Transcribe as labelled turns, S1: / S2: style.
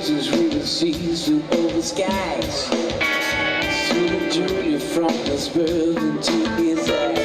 S1: oceans, rivers, seas, flew over skies. Through the journey from this world into his eyes.